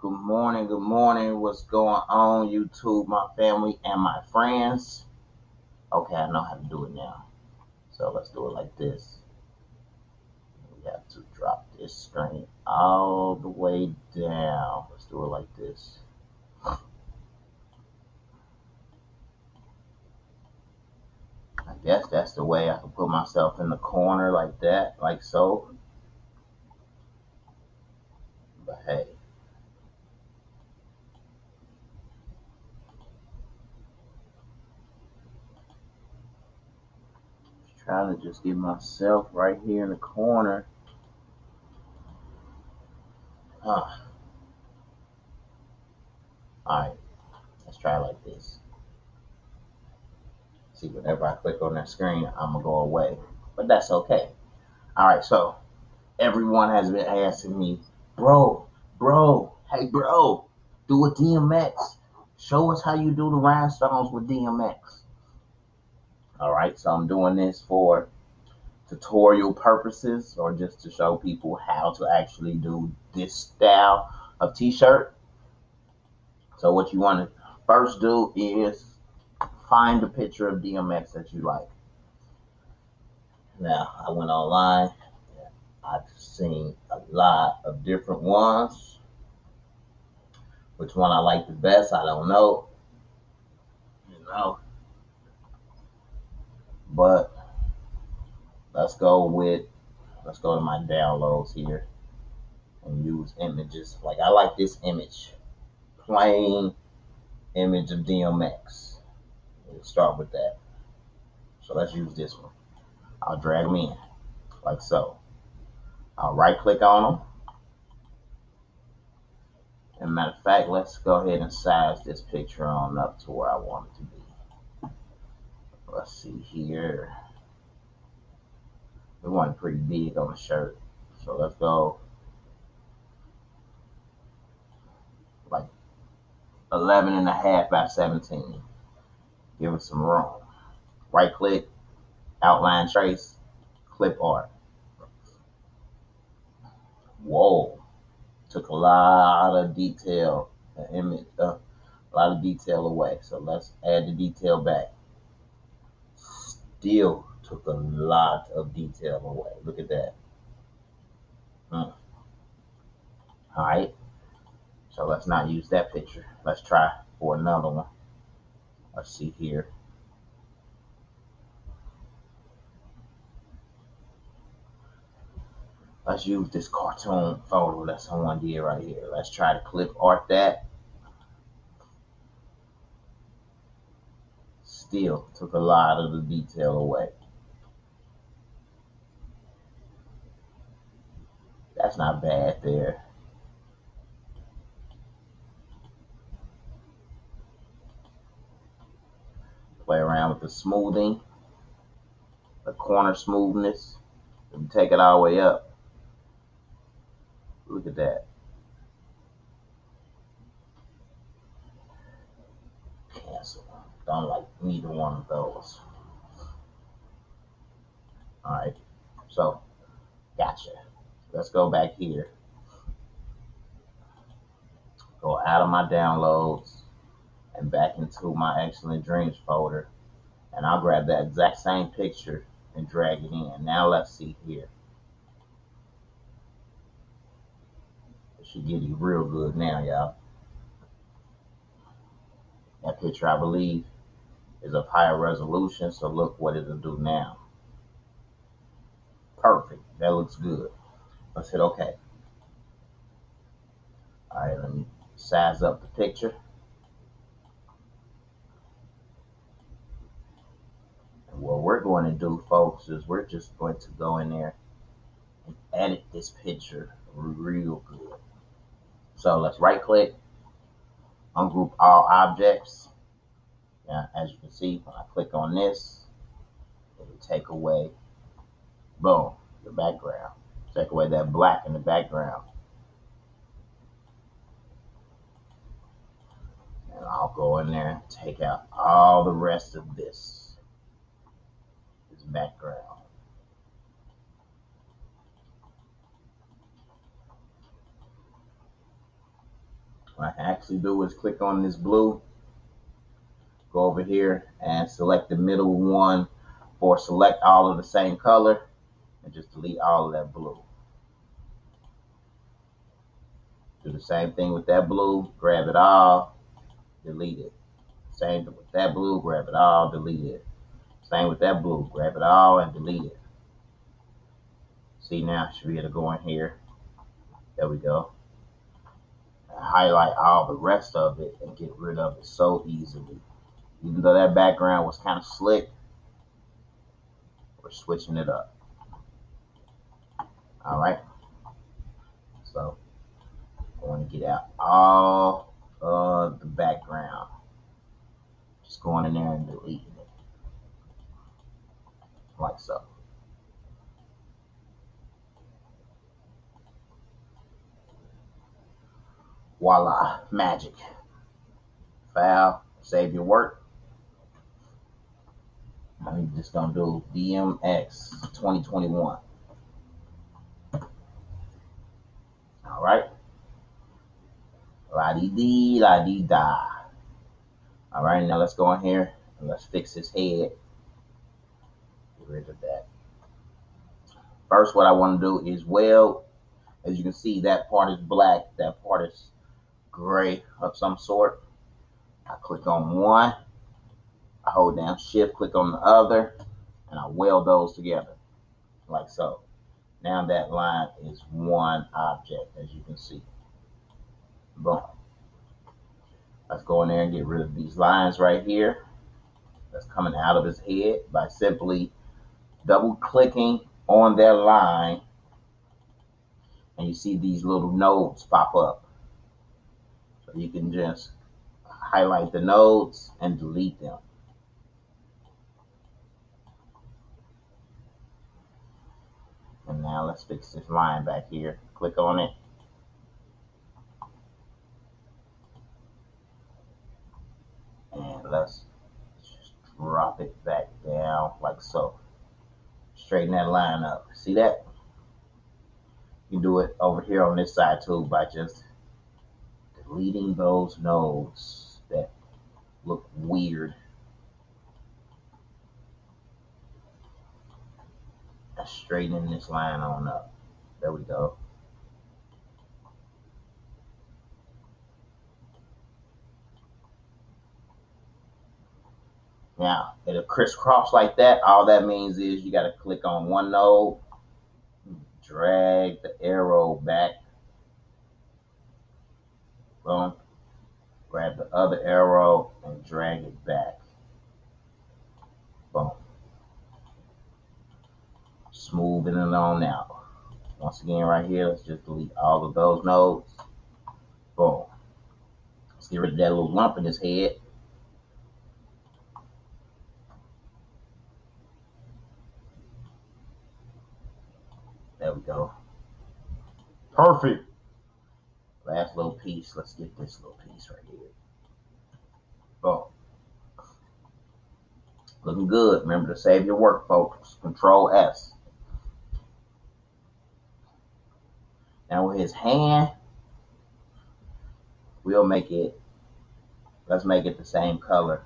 Good morning. What's going on, YouTube, my family, and my friends? Okay, I know how to do it now. So let's do it like this. We have to drop this screen all the way down. Let's do it like this. I guess that's the way I can put myself in the corner like that, like so. But hey, trying to just get myself right here in the corner. All right, let's try it like this. See, whenever I click on that screen, I'm gonna go away, but that's okay. All right, so everyone has been asking me, hey bro, do a DMX. Show us how you do the rhinestones with DMX. All right, so I'm doing this for tutorial purposes or just to show people how to actually do this style of t-shirt. So what you want to first do is find a picture of DMX that you like. Now, I went online. I've seen a lot of different ones. Which one I like the best, I don't know. You know. But let's go to my downloads here and use images. Like I like this image. Plain image of DMX. Let's start with that. So let's use this one. I'll drag them in like so. I'll right click on them. And matter of fact, let's go ahead and size this picture on up to where I want it to be. Let's see here. We want it pretty big on the shirt. So let's go like 11.5 by 17. Give it some room. Right click, outline trace, clip art. Whoa, took a lot of detail, a lot of detail away. So let's add the detail back. Still took a lot of detail away. Look at that. All right. So let's not use that picture. Let's try for another one. Let's see here. Let's use this cartoon photo that someone did right here. Let's try to clip art that. Still took a lot of the detail away. That's not bad there. Play around with the smoothing, the corner smoothness. If you take it all the way up, look at that. Cancel. Don't like neither one of those. All right. So, gotcha. Let's go back here. Go out of my downloads and back into my Excellent Dreamz folder. And I'll grab that exact same picture and drag it in. Now let's see here. It should get you real good now, y'all. That picture, I believe, is of higher resolution, so look what it'll do now. Perfect. That looks good. Let's hit OK. All right, let me size up the picture. And what we're going to do, folks, is we're just going to go in there and edit this picture real good. So let's right click, ungroup all objects. Now, as you can see, when I click on this, it'll take away, boom, the background. Take away that black in the background. And I'll go in there and take out all the rest of this background. What I can actually do is click on this blue, go over here and select the middle one, or select all of the same color, and just delete all of that blue. Do the same thing with that blue, grab it all, delete it. Same with that blue, grab it all, delete it. Same with that blue, grab it all and delete it. See, now I should be able to go in here. There we go. Highlight all the rest of it and get rid of it so easily. Even though that background was kind of slick, we're switching it up. All right. So I want to get out all of the background. Just going in there and deleting it. Like so. Voila, magic. File, save your work. I'm just gonna do Dmx 2021. All right. La-dee-dee, la-dee-da. All right, now let's go in here and let's fix his head. Get rid of that. First, what I want to do is weld. As you can see, that part is black, that part is gray of some sort. I click on one, I hold down shift, click on the other, and I weld those together, like so. Now that line is one object, as you can see. Boom. Let's go in there and get rid of these lines right here that's coming out of his head by simply double clicking on that line, and you see these little nodes pop up. So you can just highlight the nodes and delete them. And now let's fix this line back here. Click on it. And let's just drop it back down like so. Straighten that line up. See that? You can do it over here on this side too by just deleting those nodes that look weird. And straightening this line on up. There we go. Now, it'll crisscross like that. All that means is you got to click on one node, drag the arrow back. Boom. Grab the other arrow and drag it back. Boom. Smoothing it on out. Once again, right here, let's just delete all of those nodes. Boom. Let's get rid of that little lump in his head. There we go. Perfect. Last little piece. Let's get this little piece right here. Boom. Looking good. Remember to save your work, folks. Control S. Now with his hand, we'll make it, let's make it the same color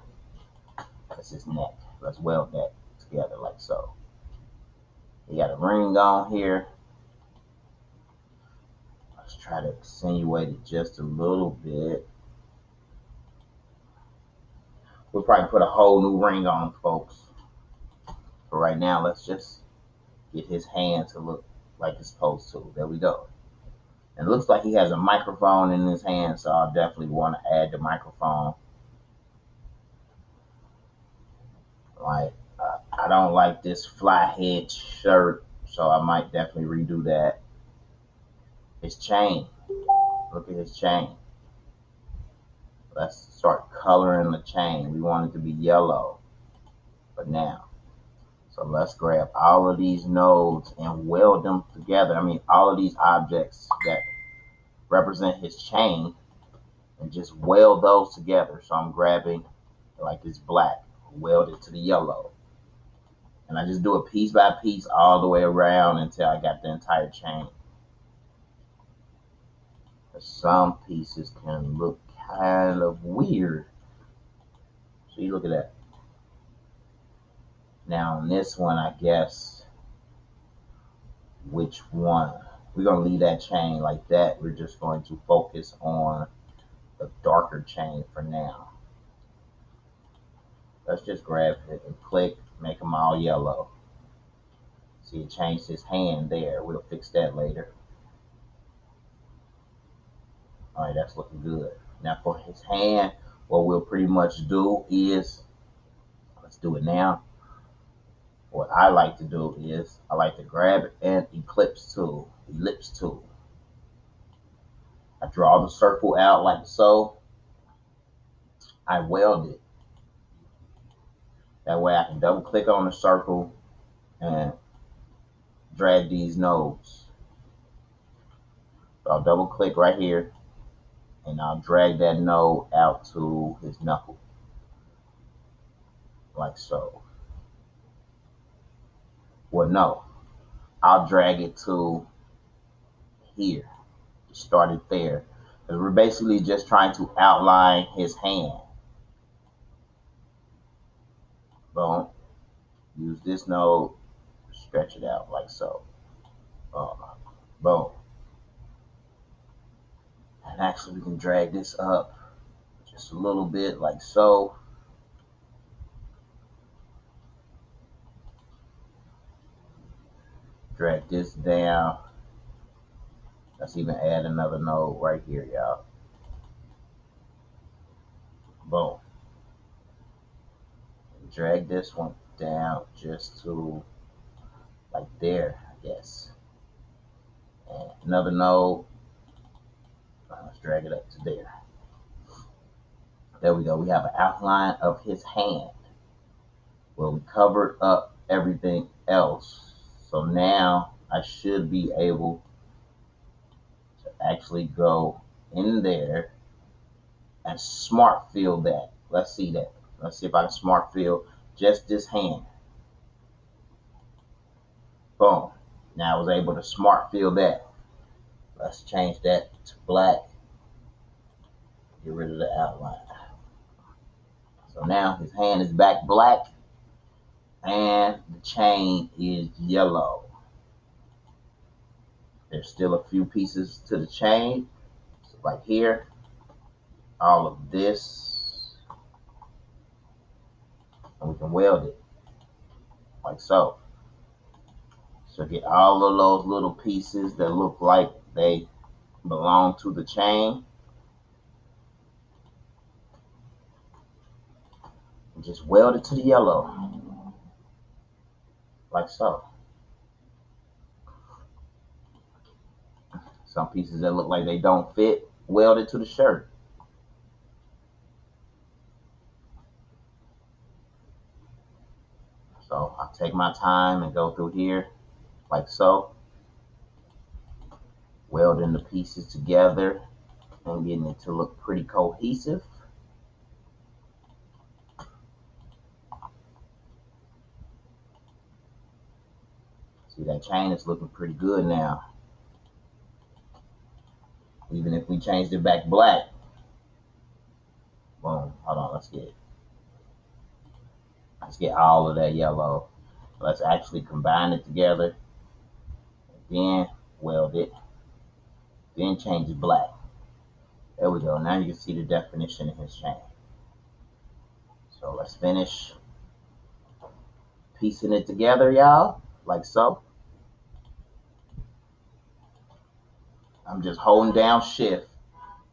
as his neck. Let's weld that together like so. He got a ring on here. Let's try to accentuate it just a little bit. We'll probably put a whole new ring on, folks. But right now, let's just get his hand to look like it's supposed to. There we go. And it looks like he has a microphone in his hand, so I'll definitely want to add the microphone. Like, I don't like this fly head shirt, so I might definitely redo that. His chain. Look at his chain. Let's start coloring the chain. We want it to be yellow for now. So let's grab all of these nodes and weld them together. I mean, all of these objects that represent his chain, and just weld those together. So I'm grabbing like this black, weld it to the yellow. And I just do it piece by piece all the way around until I got the entire chain. Some pieces can look kind of weird. See, look at that. Now on this one, I guess, which one? We're going to leave that chain like that. We're just going to focus on the darker chain for now. Let's just grab it and click, make them all yellow. See, it changed his hand there. We'll fix that later. All right, that's looking good. Now for his hand, what we'll pretty much do is, let's do it now. What I like to do is, I like to grab an ellipse tool. I draw the circle out like so. I weld it. That way I can double click on the circle and drag these nodes. So I'll double click right here and I'll drag that node out to his knuckle. Like so. Well, no. I'll drag it to here. Start it there. Because we're basically just trying to outline his hand. Boom. Use this node, stretch it out like so. Boom. And actually we can drag this up just a little bit like so. Drag this down. Let's even add another node right here, y'all. Boom. Drag this one down just to like there, I guess. And another node. Let's drag it up to there. There we go. We have an outline of his hand. Well, we covered up everything else. So now I should be able to actually go in there and smart fill that. Let's see that. Let's see if I can smart fill just this hand. Boom. Now I was able to smart fill that. Let's change that to black. Get rid of the outline. So now his hand is back black and the chain is yellow. There's still a few pieces to the chain. So like here, all of this, and we can weld it like so. So get all of those little pieces that look like they belong to the chain. And just weld it to the yellow, like so. Some pieces that look like they don't fit, weld it to the shirt. So I'll take my time and go through here, like so. Welding the pieces together and getting it to look pretty cohesive. See, that chain is looking pretty good now. Even if we changed it back black. Boom. Hold on, let's get all of that yellow. Let's actually combine it together. Then weld it. Then change it black. There we go. Now you can see the definition in his chain. So let's finish piecing it together, y'all, like so. I'm just holding down shift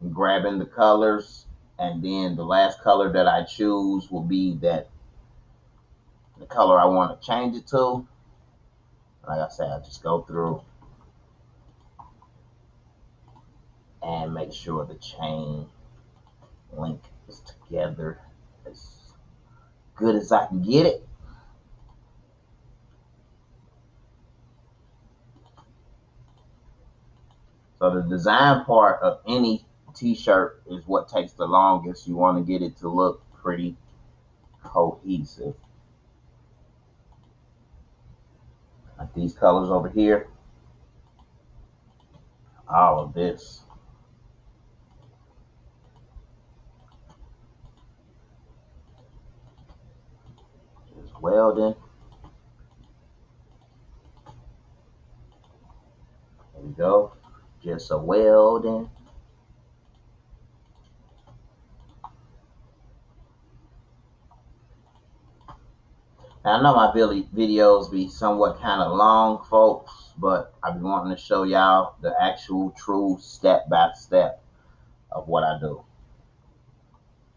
and grabbing the colors, and then the last color that I choose will be the color I want to change it to. Like I said, I just go through and make sure the chain link is together as good as I can get it. So the design part of any t-shirt is what takes the longest. You want to get it to look pretty cohesive. Like these colors over here. All of this. welding. There we go. Just a welding. Now, I know my videos be somewhat kind of long, folks, but I be wanting to show y'all the actual true step-by-step of what I do. All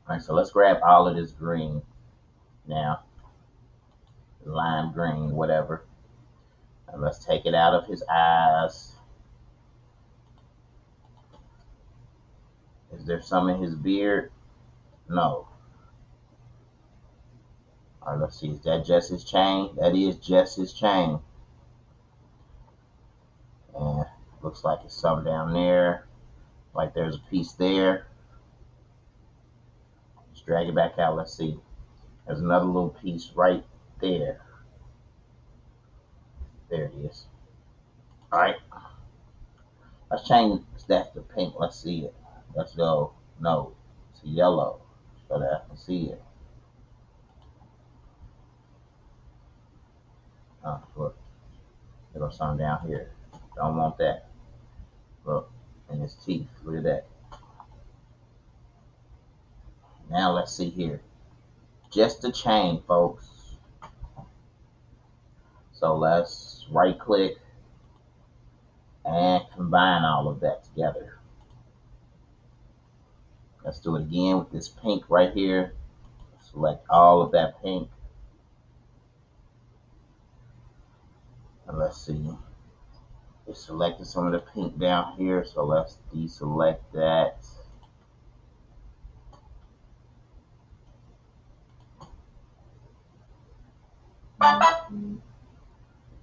right, so let's grab all of this green now, lime green, whatever, and let's take it out of his eyes. Is there some in his beard? No. All right, let's see. Is that just his chain? That is just his chain. And looks like it's some down there. Like there's a piece there. Let's drag it back out. Let's see. There's another little piece right there. There it is. All right. Let's change that to pink. Let's see it. Let's go. No, it's yellow so that I can see it. Oh, look. There's something down here. Don't want that. Look, in his teeth. Look at that. Now let's see here. Just a chain, folks. So let's right click and combine all of that together. Let's do it again with this pink right here. Select all of that pink. And let's see. It selected some of the pink down here, so let's deselect that.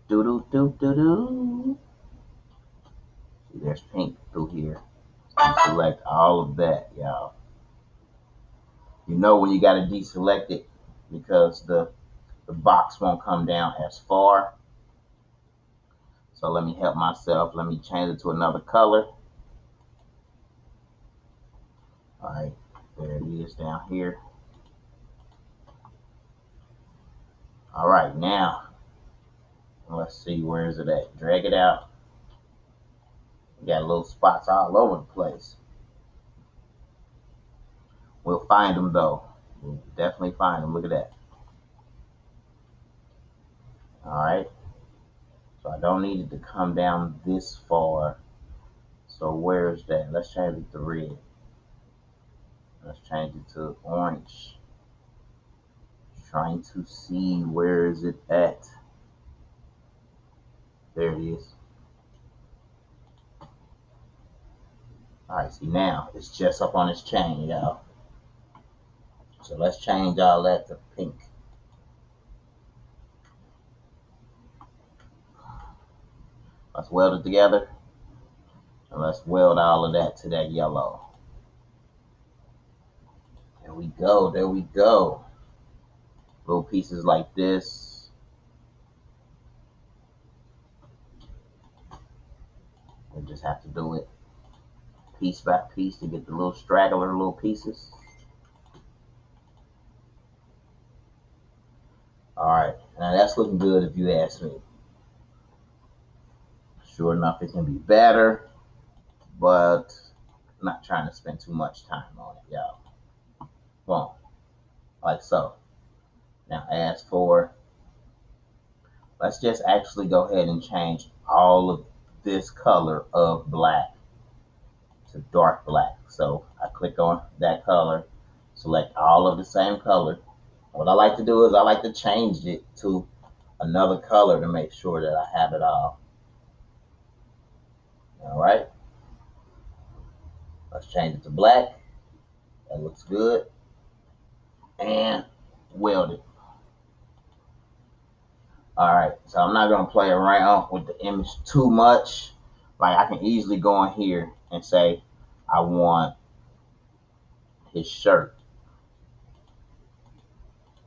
Do do do do do. See, there's pink through here. Deselect all of that, y'all. You know when you got to deselect it because the box won't come down as far. So let me help myself. Let me change it to another color. All right, there it is down here. All right, now let's see, where is it at? Drag it out. We got little spots all over the place. We'll find them though. We'll definitely find them. Look at that. All right. So I don't need it to come down this far. So where's that? Let's change it to red. Let's change it to orange. Trying to see where is it at. There it is. All right, see now it's just up on his chain, y'all. So let's change all that to pink. Let's weld it together. And let's weld all of that to that yellow. There we go, there we go. Little pieces like this. We just have to do it piece by piece to get the little straggler little pieces. All right, now that's looking good if you ask me. Sure enough, it can be better, but I'm not trying to spend too much time on it, y'all. Boom, like so. Now as for, let's just actually go ahead and change all of this color of black to dark black. So I click on that color, select all of the same color. What I like to do is I like to change it to another color to make sure that I have it all. All right. Let's change it to black. That looks good. And weld it. All right. So I'm not going to play around with the image too much. Like I can easily go in here and say, I want his shirt.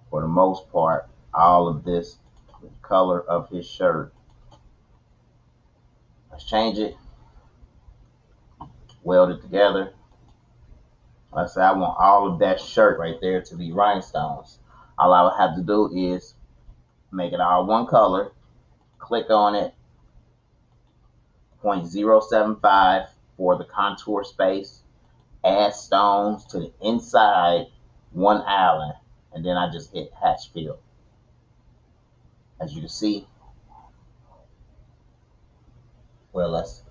For the most part, all of this, the color of his shirt. Let's change it. Weld it together. Let's say I want all of that shirt right there to be rhinestones. All I would have to do is make it all one color, click on it, 0.075 for the contour space, add stones to the inside, one island, and then I just hit hatch fill. As you can see, well, let's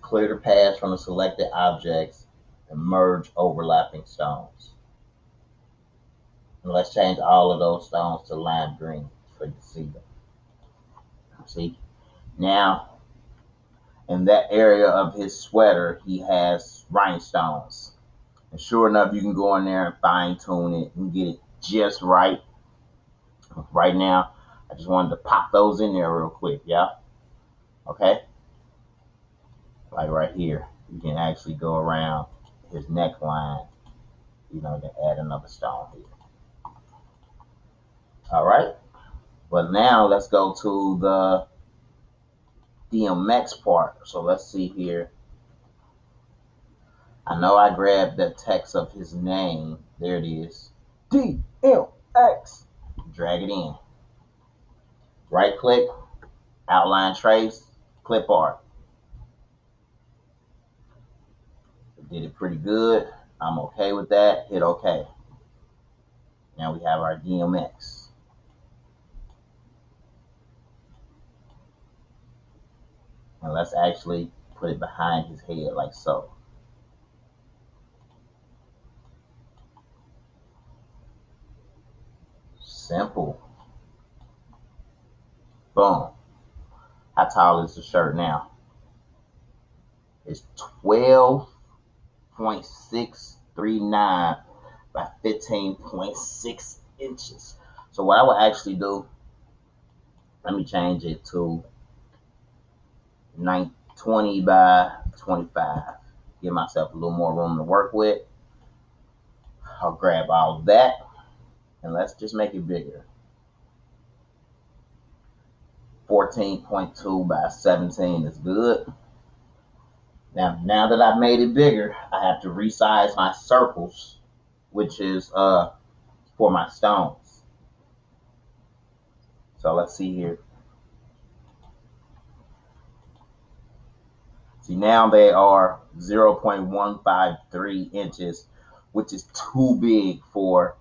clear the paths from the selected objects and merge overlapping stones. And let's change all of those stones to lime green so you can see them. See, now in that area of his sweater, he has rhinestones. And sure enough, you can go in there and fine tune it and get it just right. Right now, I just wanted to pop those in there real quick, yeah? Okay? Like right here, you can actually go around his neckline, you know, to add another stone here. All right? But now let's go to the Dmx part. So let's see here. I know I grabbed the text of his name. There it is. Dmx. Drag it in. Right click, outline trace, clip art. Did it pretty good. I'm okay with that. Hit OK. Now we have our Dmx. And let's actually put it behind his head like so. Simple. Boom. How tall is the shirt now? It's 12.639 by 15.6 inches. So what I will actually do, let me change it to 20 by 25. Give myself a little more room to work with. I'll grab all of that and let's just make it bigger. 14.2 by 17 is good. Now that I've made it bigger, I have to resize my circles, which is for my stones. So let's see here. See, now they are 0.153 inches, which is too big for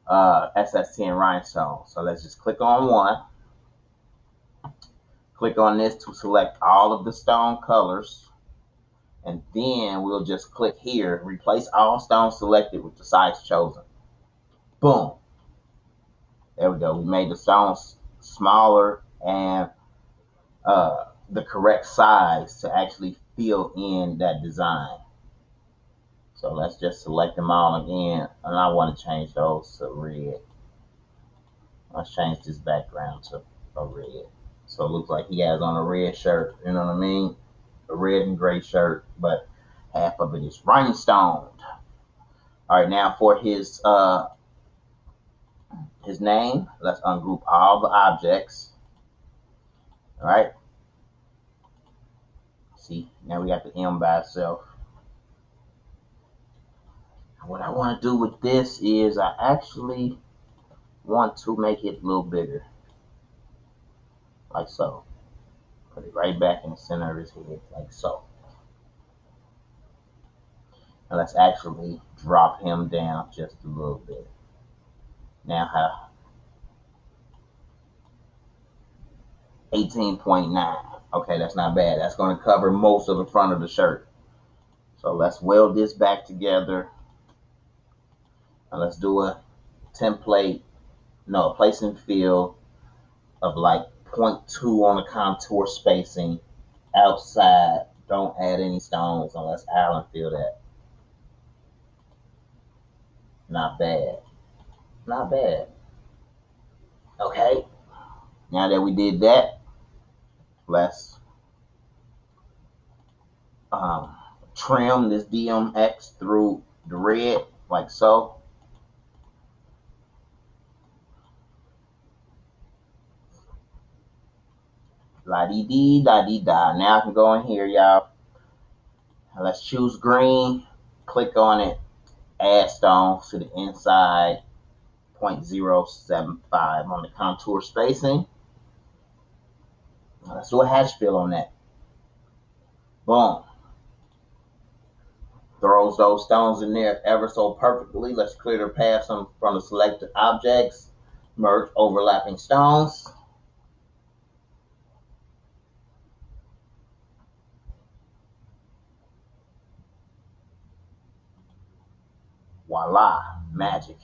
SS10 rhinestone. So let's just click on one. Click on this to select all of the stone colors. And then we'll just click here, replace all stones selected with the size chosen. Boom. There we go. We made the stones smaller and the correct size to actually fill in that design. So let's just select them all again. And I want to change those to red. Let's change this background to a red. So it looks like he has on a red shirt. You know what I mean? A red and gray shirt, but half of it is rhinestoned. All right, now for his name, let's ungroup all the objects. All right. See, now we got the M by itself. What I want to do with this is I actually want to make it a little bigger, like so. Put it right back in the center of his head, like so. And let's actually drop him down just a little bit. Now how 18.9. Okay, that's not bad. That's going to cover most of the front of the shirt. So let's weld this back together. And let's do a template, no, a place and fill of like 0.2 on the contour spacing outside. Don't add any stones unless Alan fill that. Not bad. Not bad. Okay. Now that we did that, let's trim this DMX through the red like so. La-dee-dee, da-dee-da. Now I can go in here, y'all. Let's choose green. Click on it. Add stones to the inside. 0.075 on the contour spacing. Now let's do a hatch fill on that. Boom. Throws those stones in there ever so perfectly. Let's clear the path from the selected objects. Merge overlapping stones. Voila, magic.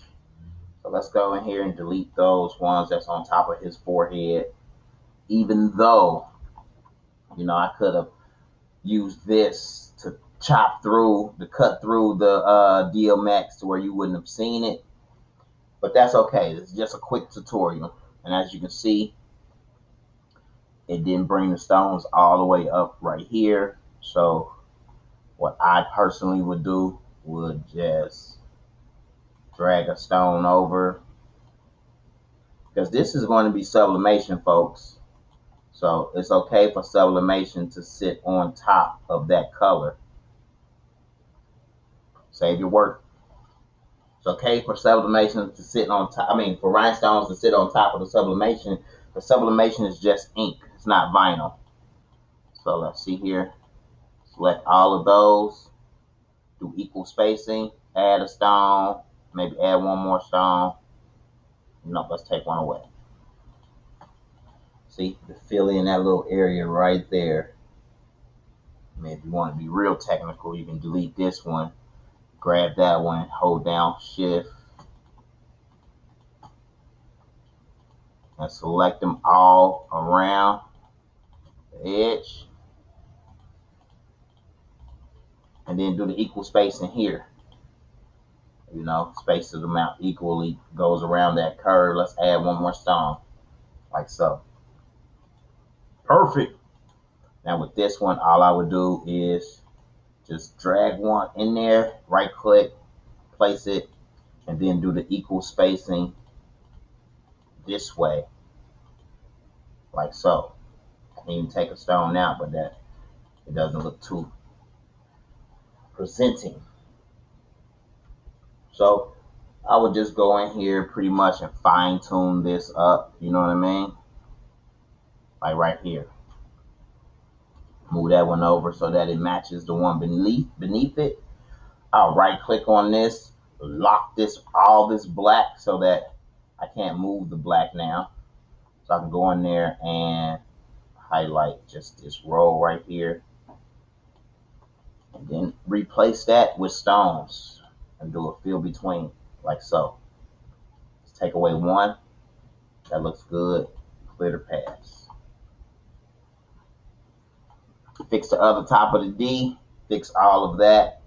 So let's go in here and delete those ones that's on top of his forehead. Even though, you know, I could have used this to cut through the Dmx to where you wouldn't have seen it. But that's okay. It's just a quick tutorial. And as you can see, it didn't bring the stones all the way up right here. So what I personally would do would just drag a stone over, because this is going to be sublimation, folks. So it's okay for sublimation to sit on top of that color. Save your work. It's okay for sublimation to sit on top. I mean, for rhinestones to sit on top of the sublimation. The sublimation is just ink. It's not vinyl. So let's see here. Select all of those. Do equal spacing. Add a stone. Maybe add one more stone. No, let's take one away. See, the fill in that little area right there. I mean, if you want to be real technical, you can delete this one. Grab that one, hold down Shift, and select them all around the edge. And then do the equal spacing here. You know, space them out equally, goes around that curve. Let's add one more stone, like so. Perfect. Now with this one, all I would do is just drag one in there, right click, place it, and then do the equal spacing this way, like so. I can even take a stone out, but that it doesn't look too presenting. So I would just go in here pretty much and fine tune this up, you know what I mean? Like right here. Move that one over so that it matches the one beneath it. I'll right click on this, lock all this black so that I can't move the black now. So I can go in there and highlight just this row right here. And then replace that with stones and do a fill between, like so. Let's take away one. That looks good. Clear the paths. Fix the other top of the D. Fix all of that.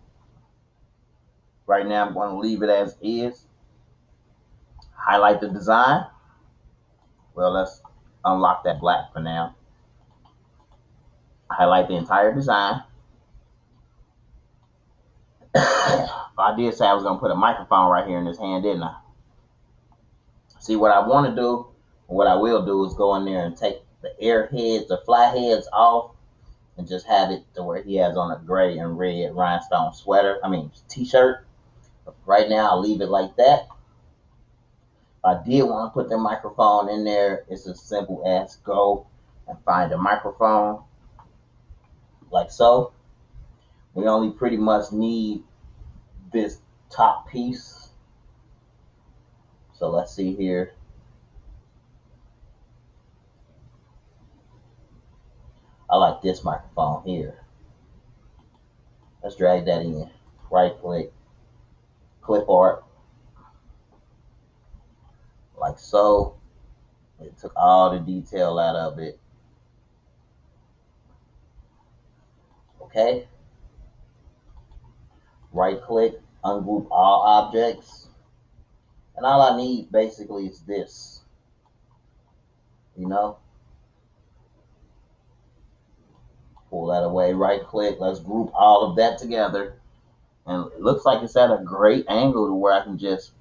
Right now I'm going to leave it as is. Highlight the design. Well, let's unlock that black for now. Highlight the entire design. I did say I was going to put a microphone right here in his hand, didn't I? See, what I want to do, what I will do is go in there and take the air heads, the fly heads off, and just have it to where he has on a gray and red rhinestone t-shirt. Right now, I'll leave it like that. If I did want to put the microphone in there, it's as simple as go and find a microphone, like so. We only pretty much need this top piece. So let's see here. I like this microphone here. Let's drag that in. Right click, clip art, like so. It took all the detail out of it. Okay. Right click, ungroup all objects. And all I need basically is this. You know? Pull that away, right click. Let's group all of that together. And it looks like it's at a great angle to where I can just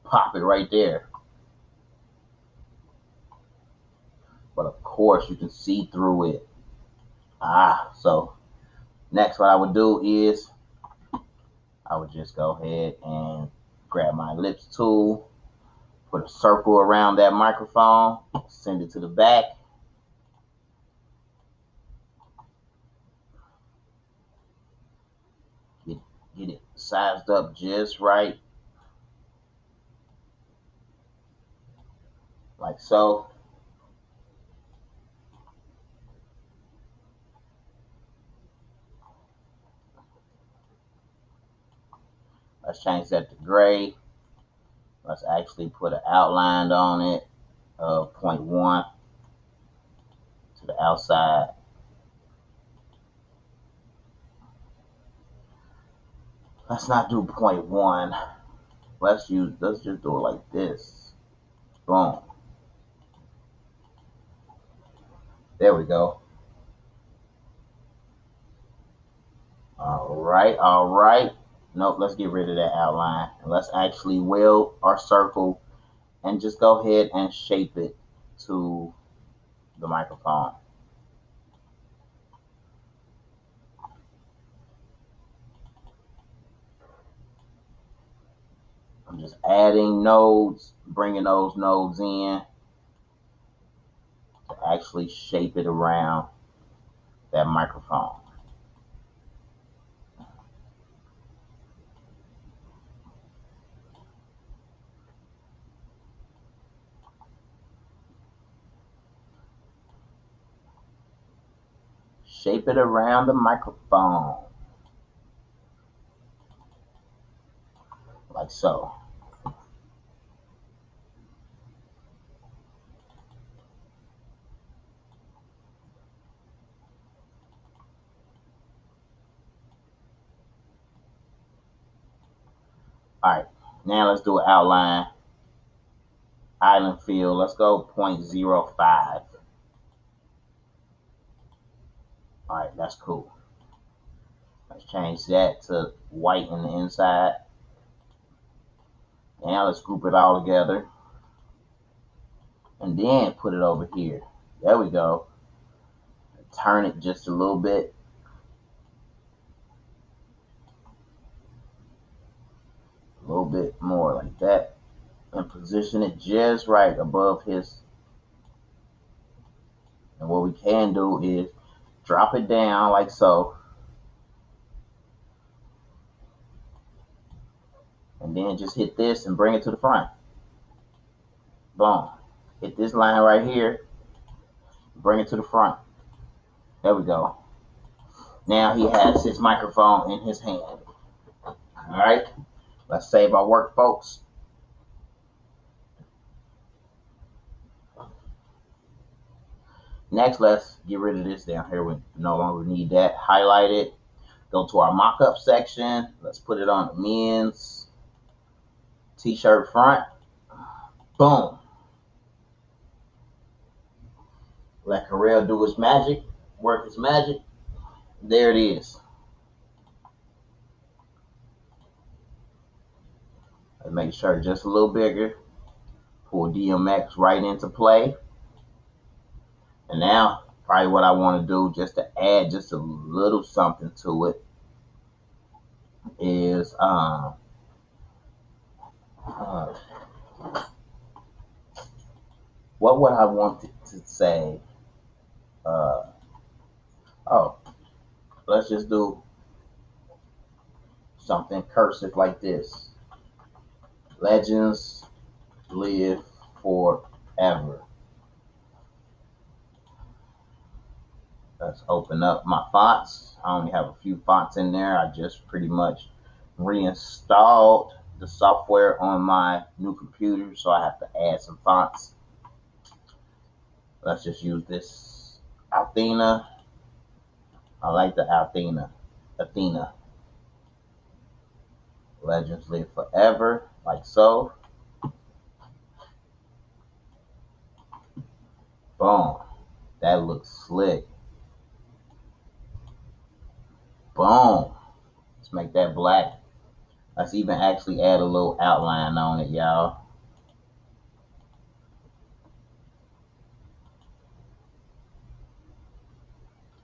pop it right there. But of course you can see through it. So next what I would do is I would just go ahead and grab my ellipse tool, Put a circle around that microphone, send it to the back. Get it sized up just right, like so. Let's change that to gray. Let's actually put an outline on it of 0.1 to the outside. Let's not do 0.1. Let's just do it like this. Boom. There we go. All right. Nope, let's get rid of that outline. And let's actually weld our circle and just go ahead and shape it to the microphone. I'm just adding nodes, bringing those nodes in to actually shape it around that microphone. Shape it around the microphone, like so. All right, now let's do an outline. Island fill, let's go 0.05. All right, that's cool. Let's change that to white in the inside. Now let's group it all together. And then put it over here. There we go. Turn it just a little bit. A little bit more like that. And position it just right above his. And what we can do is drop it down like so. And then just hit this and bring it to the front. Boom. Hit this line right here. Bring it to the front. There we go. Now he has his microphone in his hand. All right. Let's save our work, folks. Next, let's get rid of this down here. We no longer need that. Highlight it. Go to our mock-up section. Let's put it on the men's t-shirt front. Boom. Let Carell do his magic. Work his magic. There it is. Let's make sure just a little bigger. Pull DMX right into play. And now, probably what I want to do, just to add just a little something to it, is what would I want to say? Oh, let's just do something cursive like this. Legends live forever. Let's open up my fonts. I only have a few fonts in there. I just pretty much reinstalled the software on my new computer, so I have to add some fonts. Let's just use this Athena. I like the Athena. Legends live forever, like so. Boom. That looks slick. Boom. Let's make that black. Let's even actually add a little outline on it, y'all.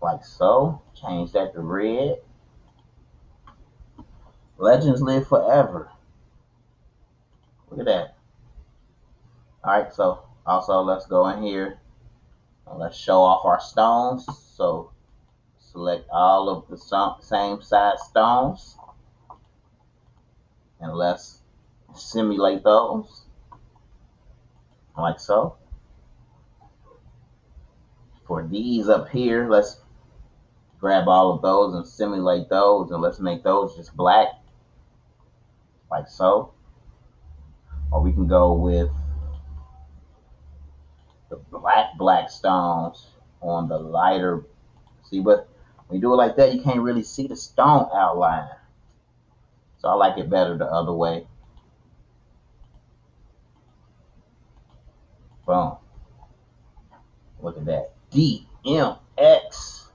Like so. Change that to red. Legends live forever. Look at that. All right, so also let's go in here and let's show off our stones. So select all of the same size stones and let's simulate those like so. For these up here, let's grab all of those and simulate those, and let's make those just black like so. Or we can go with the black stones on the lighter. See, but when you do it like that, you can't really see the stone outline. So I like it better the other way. Boom. Look at that. DMX.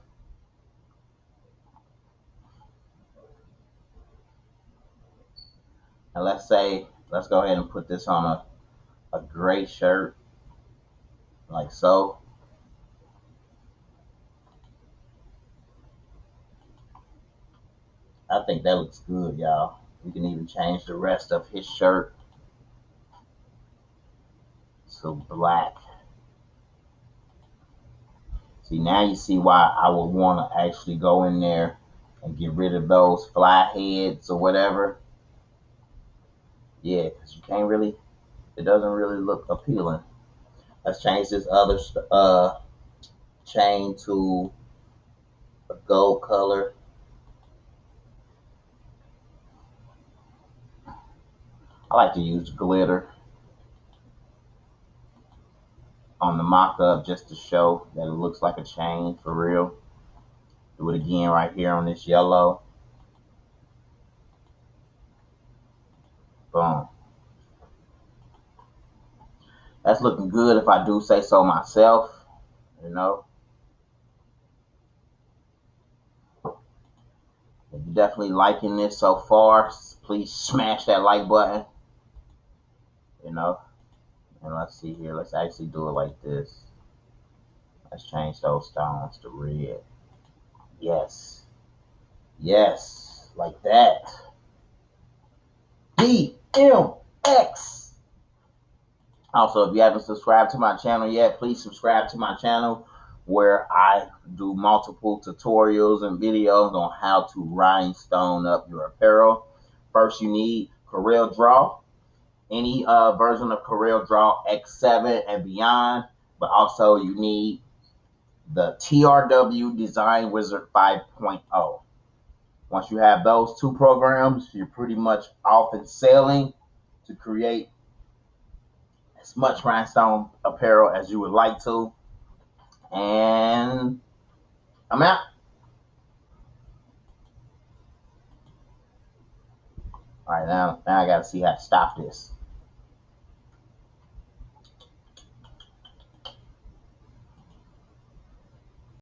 And let's go ahead and put this on a gray shirt, like so. I think that looks good, y'all. We can even change the rest of his shirt to black. See, now you see why I would want to actually go in there and get rid of those fly heads or whatever. Yeah, because you can't really, it doesn't really look appealing. Let's change this other chain to a gold color. I like to use glitter on the mock-up just to show that it looks like a chain for real. Do it again right here on this yellow. Boom. That's looking good if I do say so myself, you know. If you're definitely liking this so far, please smash that like button, you know. And let's see here. Let's actually do it like this. Let's change those stones to red. Yes. Yes. Like that. DMX. Also, if you haven't subscribed to my channel yet, please subscribe to my channel where I do multiple tutorials and videos on how to rhinestone up your apparel. First, you need Corel Draw. Any version of Corel Draw X7 and beyond, but also you need the TRW Design Wizard 5.0. Once you have those two programs, you're pretty much off and sailing to create as much rhinestone apparel as you would like to. And I'm out. All right, now I got to see how to stop this.